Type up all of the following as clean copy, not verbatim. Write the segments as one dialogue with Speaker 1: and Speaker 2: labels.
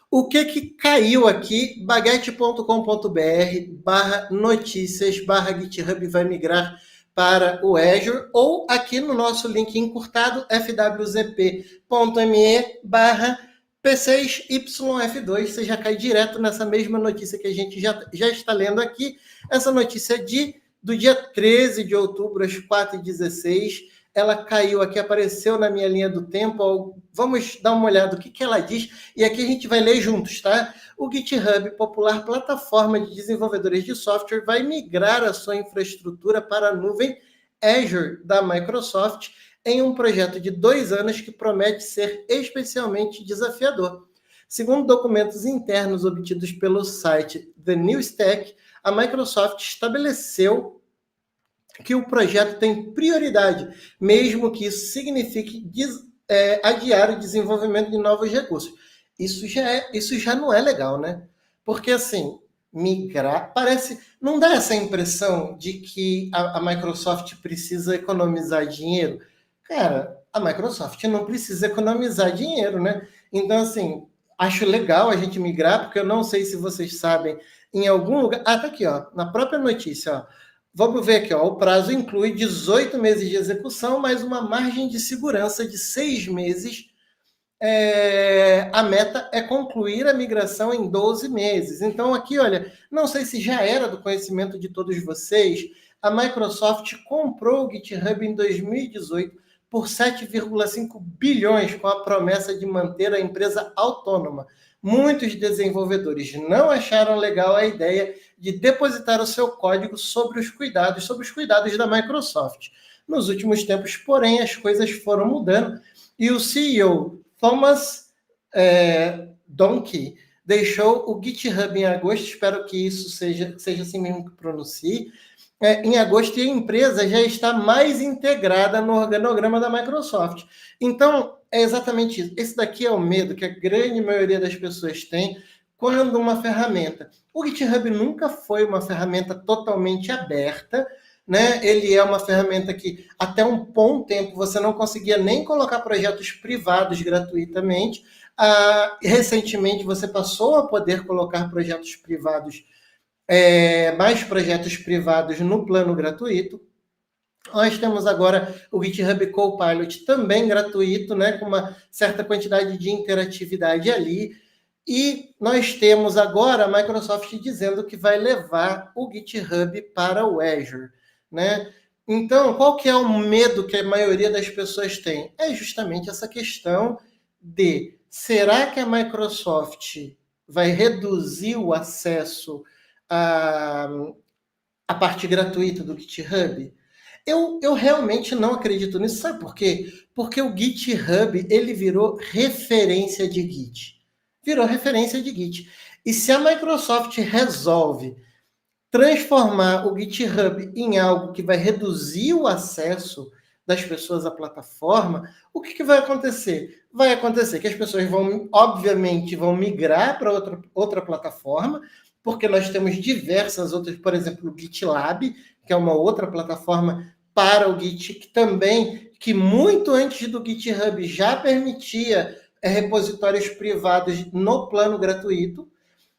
Speaker 1: O que caiu aqui? Baguete.com.br /notícias /GitHub vai migrar para o Azure, ou aqui no nosso link encurtado fwzp.me P6YF2, você já cai direto nessa mesma notícia que a gente já está lendo aqui. Essa notícia é do dia 13 de outubro, às 4h16. Ela caiu aqui, apareceu na minha linha do tempo. Vamos dar uma olhada no que ela diz, e aqui a gente vai ler juntos, tá? O GitHub, popular plataforma de desenvolvedores de software, vai migrar a sua infraestrutura para a nuvem Azure da Microsoft em um projeto de 2 anos que promete ser especialmente desafiador. Segundo documentos internos obtidos pelo site The New Stack, a Microsoft estabeleceu que o projeto tem prioridade, mesmo que isso signifique adiar o desenvolvimento de novos recursos. Isso já não é legal, né? Porque, assim, migrar parece... Não dá essa impressão de que a Microsoft precisa economizar dinheiro? Cara, a Microsoft não precisa economizar dinheiro, né? Então, assim, acho legal a gente migrar, porque eu não sei se vocês sabem, em algum lugar... Ah, tá aqui, ó, na própria notícia, ó. Vamos ver aqui, ó, o prazo inclui 18 meses de execução, mais uma margem de segurança de 6 meses. A meta é concluir a migração em 12 meses. Então, aqui, olha, não sei se já era do conhecimento de todos vocês, a Microsoft comprou o GitHub em 2018 por 7,5 bilhões, com a promessa de manter a empresa autônoma. Muitos desenvolvedores não acharam legal a ideia de depositar o seu código sobre os cuidados da Microsoft. Nos últimos tempos, porém, as coisas foram mudando e o CEO Thomas Donkey deixou o GitHub em agosto, espero que isso seja assim mesmo que pronuncie, em agosto, e a empresa já está mais integrada no organograma da Microsoft. Então, é exatamente isso. Esse daqui é o medo que a grande maioria das pessoas tem quando uma ferramenta... O GitHub nunca foi uma ferramenta totalmente aberta, né? Ele é uma ferramenta que, até um bom tempo, você não conseguia nem colocar projetos privados gratuitamente. Recentemente, você passou a poder colocar projetos privados, mais projetos privados no plano gratuito. Nós temos agora o GitHub Copilot também gratuito, né, com uma certa quantidade de interatividade ali. E nós temos agora a Microsoft dizendo que vai levar o GitHub para o Azure, né? Então, qual que é o medo que a maioria das pessoas tem? É justamente essa questão de, será que a Microsoft vai reduzir o acesso à parte gratuita do GitHub? Eu realmente não acredito nisso. Sabe por quê? Porque o GitHub, ele virou referência de Git. Virou referência de Git. E se a Microsoft resolve transformar o GitHub em algo que vai reduzir o acesso das pessoas à plataforma, o que vai acontecer? Vai acontecer que as pessoas obviamente, vão migrar para outra plataforma, porque nós temos diversas outras, por exemplo, o GitLab, que é uma outra plataforma para o Git, que muito antes do GitHub já permitia repositórios privados no plano gratuito.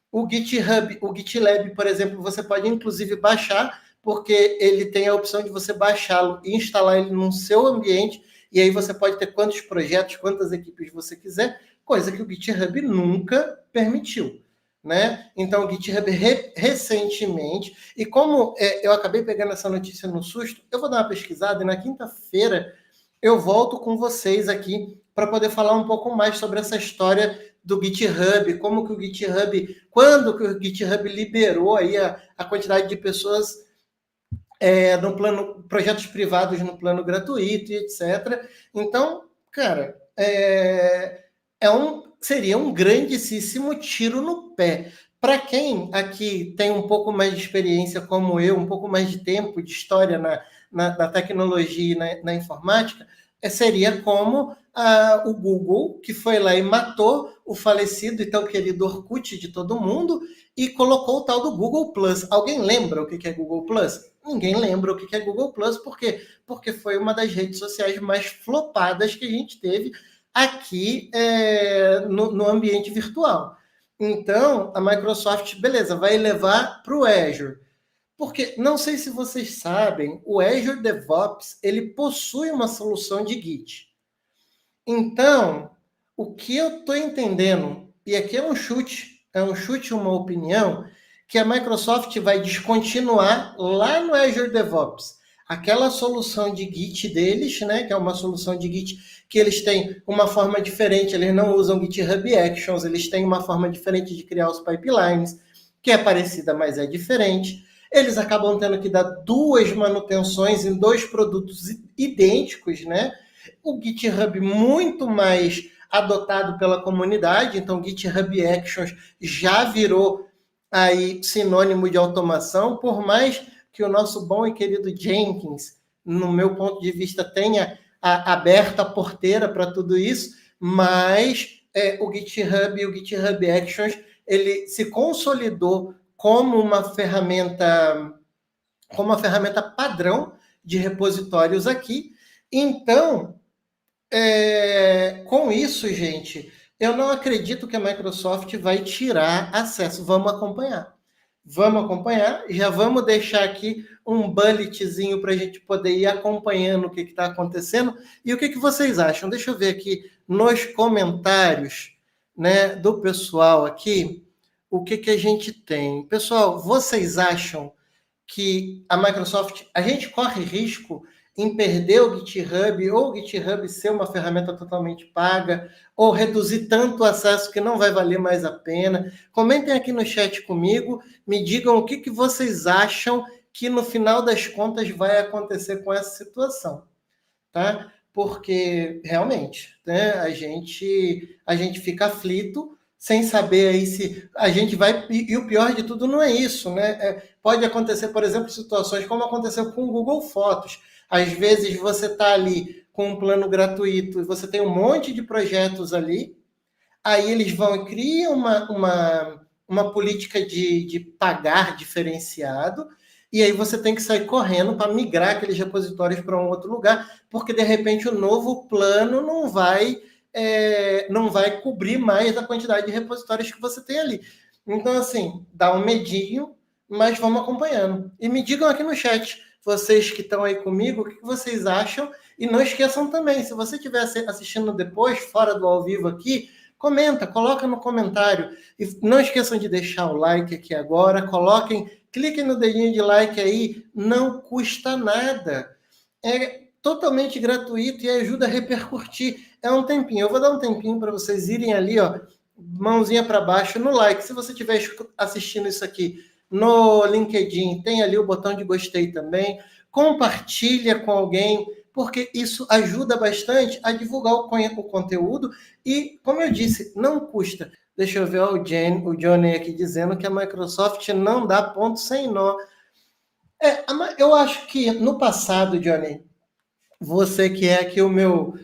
Speaker 1: O GitHub, o GitLab, por exemplo, você pode inclusive baixar, porque ele tem a opção de você baixá-lo e instalar ele no seu ambiente, e aí você pode ter quantos projetos, quantas equipes você quiser, coisa que o GitHub nunca permitiu, né? Então, o GitHub recentemente, e como eu acabei pegando essa notícia no susto, eu vou dar uma pesquisada e na quinta-feira eu volto com vocês aqui para poder falar um pouco mais sobre essa história do GitHub, como que o GitHub, quando que o GitHub liberou aí a quantidade de pessoas no plano, projetos privados no plano gratuito e etc. Então, cara, seria um grandíssimo tiro no pé. Para quem aqui tem um pouco mais de experiência como eu, um pouco mais de tempo, de história na tecnologia e na informática, seria como o Google, que foi lá e matou o falecido e tão querido Orkut de todo mundo e colocou o tal do Google Plus. Alguém lembra o que é Google Plus? Ninguém lembra o que é Google Plus. Por quê? Porque foi uma das redes sociais mais flopadas que a gente teve aqui no ambiente virtual. Então, a Microsoft, beleza, vai levar para o Azure. Porque, não sei se vocês sabem, o Azure DevOps, ele possui uma solução de Git. Então, o que eu estou entendendo, e aqui é um chute, uma opinião, que a Microsoft vai descontinuar lá no Azure DevOps aquela solução de Git deles, né, que é uma solução de Git que eles têm uma forma diferente, eles não usam GitHub Actions, eles têm uma forma diferente de criar os pipelines, que é parecida, mas é diferente. Eles acabam tendo que dar duas manutenções em dois produtos idênticos, né? O GitHub muito mais adotado pela comunidade, então GitHub Actions já virou aí sinônimo de automação, por mais que o nosso bom e querido Jenkins, no meu ponto de vista, tenha aberto a porteira para tudo isso, mas o GitHub e o GitHub Actions, ele se consolidou como uma ferramenta padrão de repositórios aqui. Então, com isso, gente, eu não acredito que a Microsoft vai tirar acesso. Vamos acompanhar. Já vamos deixar aqui um bulletzinho para a gente poder ir acompanhando o que está acontecendo. E o que vocês acham? Deixa eu ver aqui nos comentários, né, do pessoal aqui, o que a gente tem. Pessoal, vocês acham que a Microsoft, a gente corre risco em perder o GitHub, ou o GitHub ser uma ferramenta totalmente paga, ou reduzir tanto o acesso que não vai valer mais a pena? Comentem aqui no chat comigo, me digam o que vocês acham que no final das contas vai acontecer com essa situação, tá? Porque realmente, né, a gente fica aflito sem saber aí se a gente vai... E o pior de tudo não é isso, né? Pode acontecer, por exemplo, situações como aconteceu com o Google Fotos. Às vezes você está ali com um plano gratuito e você tem um monte de projetos ali, aí eles vão e criam uma política de pagar diferenciado, e aí você tem que sair correndo para migrar aqueles repositórios para um outro lugar, porque de repente o novo plano não vai cobrir mais a quantidade de repositórios que você tem ali. Então, assim, dá um medinho, mas vamos acompanhando. E me digam aqui no chat, vocês que estão aí comigo, o que vocês acham? E não esqueçam também, se você estiver assistindo depois, fora do ao vivo aqui, comenta, coloca no comentário. E não esqueçam de deixar o like aqui agora, cliquem no dedinho de like aí, não custa nada. É totalmente gratuito e ajuda a repercutir. É um tempinho, eu vou dar um tempinho para vocês irem ali, ó, mãozinha para baixo no like. Se você estiver assistindo isso aqui no LinkedIn, tem ali o botão de gostei também. Compartilha com alguém, porque isso ajuda bastante a divulgar o conteúdo e, como eu disse, não custa. Deixa eu ver o Johnny aqui dizendo que a Microsoft não dá ponto sem nó. Eu acho que no passado, Johnny, você que é aqui o meu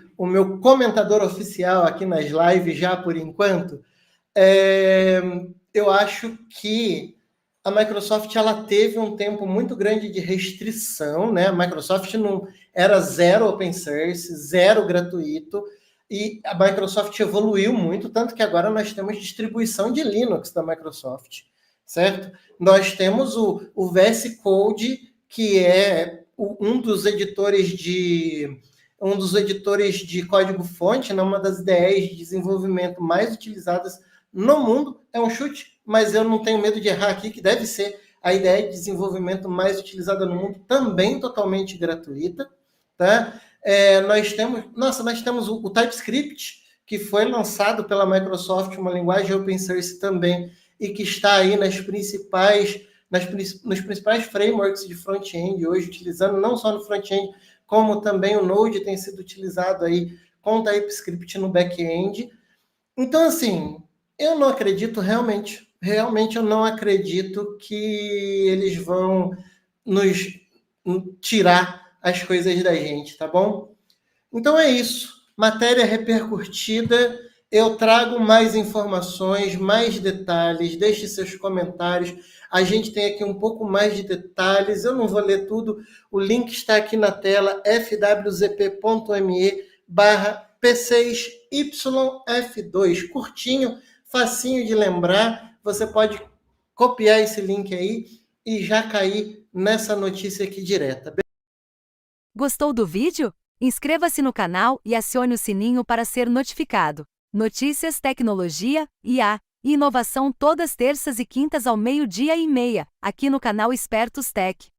Speaker 1: comentador oficial aqui nas lives já por enquanto, eu acho que a Microsoft ela teve um tempo muito grande de restrição, né? A Microsoft não era zero open source, zero gratuito, e a Microsoft evoluiu muito, tanto que agora nós temos distribuição de Linux da Microsoft, certo? Nós temos o VS Code, que é um dos editores de código-fonte, né? Uma das IDEs de desenvolvimento mais utilizadas no mundo. É um chute, mas eu não tenho medo de errar aqui, que deve ser a ideia de desenvolvimento mais utilizada no mundo, também totalmente gratuita, tá? Nós temos o TypeScript, que foi lançado pela Microsoft, uma linguagem open source também, e que está aí nos principais frameworks de front-end hoje, utilizando não só no front-end, como também o Node tem sido utilizado aí com TypeScript no back-end. Então, assim, eu não acredito realmente eu não acredito que eles vão nos tirar as coisas da gente, tá bom? Então é isso. Matéria repercutida. Eu trago mais informações, mais detalhes. Deixe seus comentários. A gente tem aqui um pouco mais de detalhes. Eu não vou ler tudo. O link está aqui na tela, fwzp.me/P6YF2. Curtinho, facinho de lembrar, você pode copiar esse link aí e já cair nessa notícia aqui direta.
Speaker 2: Gostou do vídeo? Inscreva-se no canal e acione o sininho para ser notificado. Notícias, tecnologia, IA e inovação todas terças e quintas ao 12:30, aqui no canal Espertos Tech.